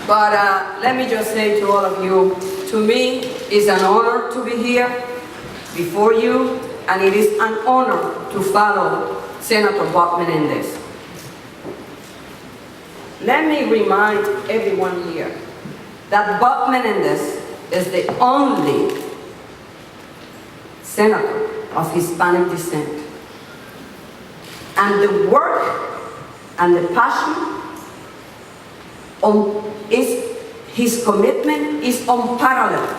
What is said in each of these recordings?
But let me just say to all of you, to me, it's an honor to be here before you, and it is an honor to follow Senator Bob Menendez. Let me remind everyone here that Bob Menendez is the only senator of Hispanic descent. And the work and the passion his commitment is unparalleled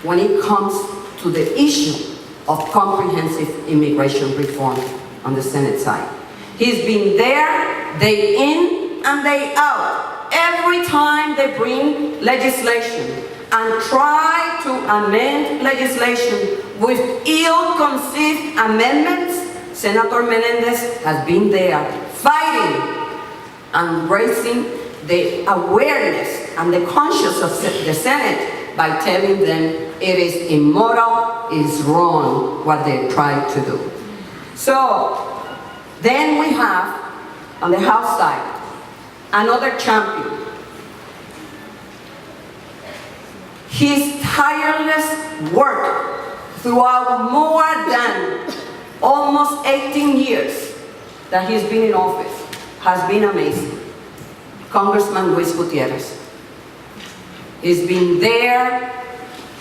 when it comes to the issue of comprehensive immigration reform on the Senate side. He's been there day in and day out. Every time they bring legislation and try to amend legislation with ill-conceived amendments, Senator Menendez has been there fighting and raising the awareness and the conscience of the Senate by telling them it is immoral, it is wrong what they try to do. So then we have on the House side another champion. His tireless work throughout more than almost 18 years that he's been in office has been amazing. Congressman Luis Gutierrez. He's been there,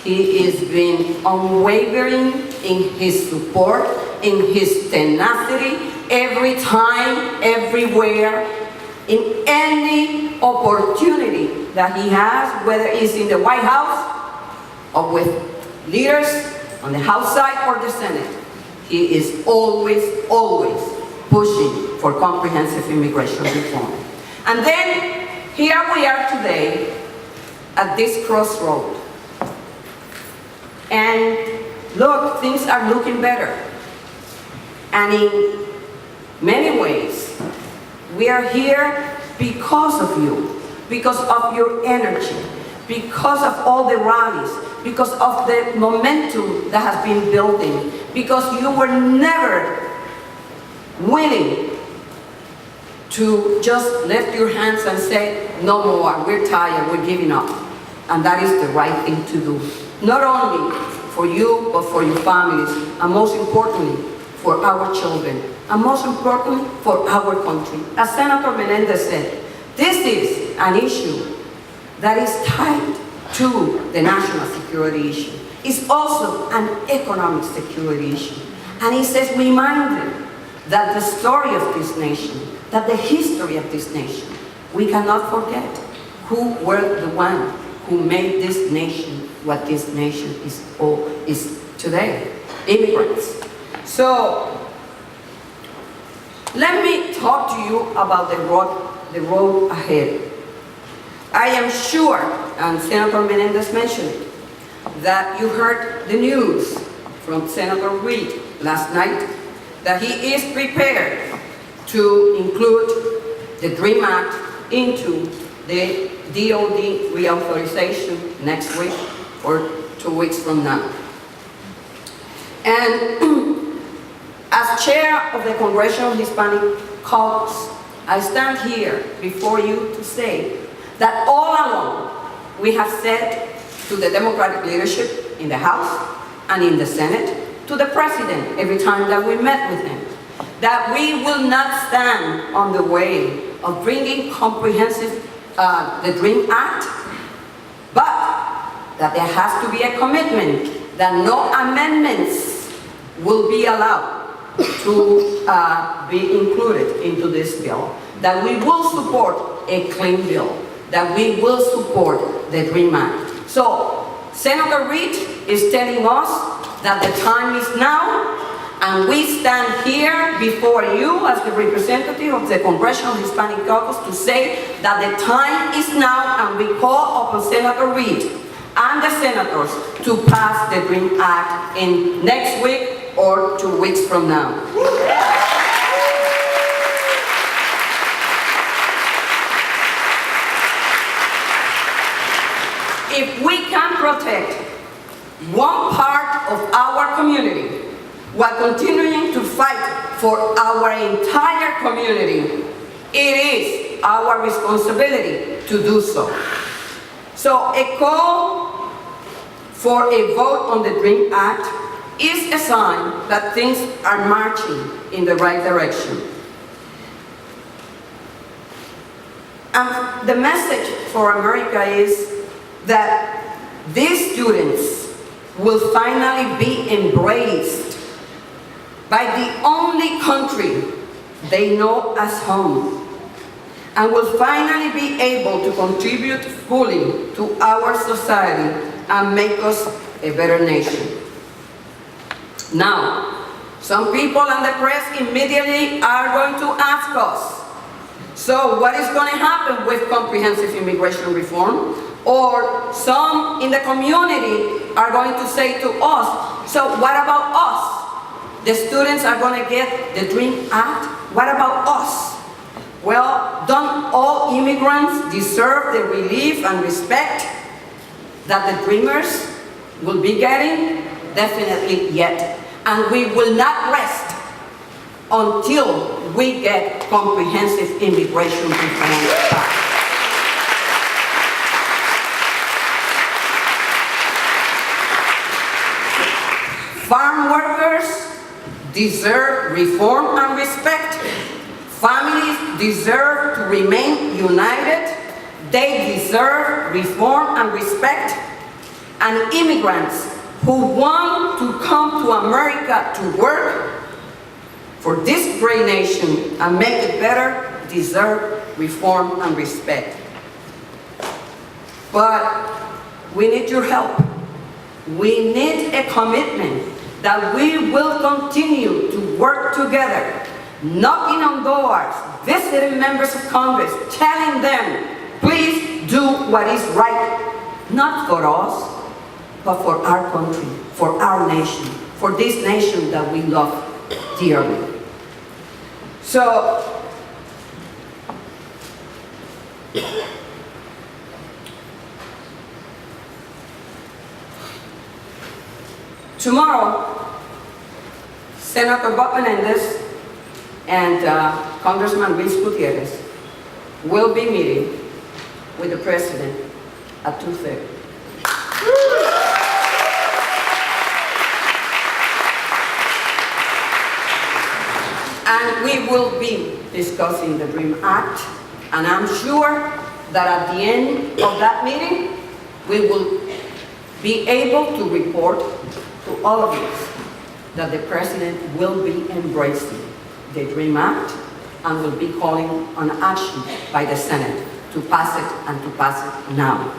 he has been unwavering in his support, in his tenacity, every time, everywhere, in any opportunity that he has, whether it's in the White House or with leaders on the House side or the Senate. He is always, always pushing for comprehensive immigration reform. And then, here we are today at this crossroad. And look, things are looking better. And in many ways, we are here because of you, because of your energy, because of all the rallies, because of the momentum that has been building, because you were never willing to just lift your hands and say, no more, we're tired, we're giving up. And that is the right thing to do. Not only for you, but for your families, and most importantly, for our children, and most importantly, for our country. As Senator Menendez said, this is an issue that is tied to the national security issue. It's also an economic security issue. And he says, remind them that the story of this nation, that the history of this nation, we cannot forget who were the ones who made this nation what this nation is today, immigrants. So, let me talk to you about the road ahead. I am sure, and Senator Menendez mentioned it, that you heard the news from Senator Reid last night that he is prepared to include the DREAM Act into the DOD reauthorization next week or 2 weeks from now. And as chair of the Congressional Hispanic Caucus, I stand here before you to say that all along we have said to the Democratic leadership in the House and in the Senate, to the President every time that we met with him, that we will not stand on the way of bringing comprehensive, the DREAM Act, but that there has to be a commitment that no amendments will be allowed to be included into this bill, that we will support a clean bill, that we will support the DREAM Act. So, Senator Reid is telling us that the time is now, and we stand here before you as the representative of the Congressional Hispanic Caucus to say that the time is now, and we call upon Senator Reid and the senators to pass the DREAM Act in next week or 2 weeks from now. If we can protect one part of our community while continuing to fight for our entire community, it is our responsibility to do so. So a call for a vote on the DREAM Act is a sign that things are marching in the right direction. And the message for America is that these students will finally be embraced by the only country they know as home, and will finally be able to contribute fully to our society and make us a better nation. Now, some people and the press immediately are going to ask us, so what is going to happen with comprehensive immigration reform? Or some in the community are going to say to us, so what about us? The students are going to get the DREAM Act? What about us? Well, don't all immigrants deserve the relief and respect that the Dreamers will be getting? Definitely yet. And we will not rest until we get comprehensive immigration reform back. Farm workers deserve reform and respect. Families deserve to remain united. They deserve reform and respect. And immigrants who want to come to America to work for this great nation and make it better deserve reform and respect. But we need your help. We need a commitment that we will continue to work together, knocking on doors, visiting members of Congress, telling them, please do what is right, not for us, but for our country, for our nation, for this nation that we love dearly. So, tomorrow, Senator Bob Menendez and Congressman Luis Gutierrez will be meeting with the President at 2:30. And we will be discussing the DREAM Act, and I'm sure that at the end of that meeting, we will be able to report to all of you that the President will be embracing the DREAM Act and will be calling on action by the Senate to pass it, and to pass it now.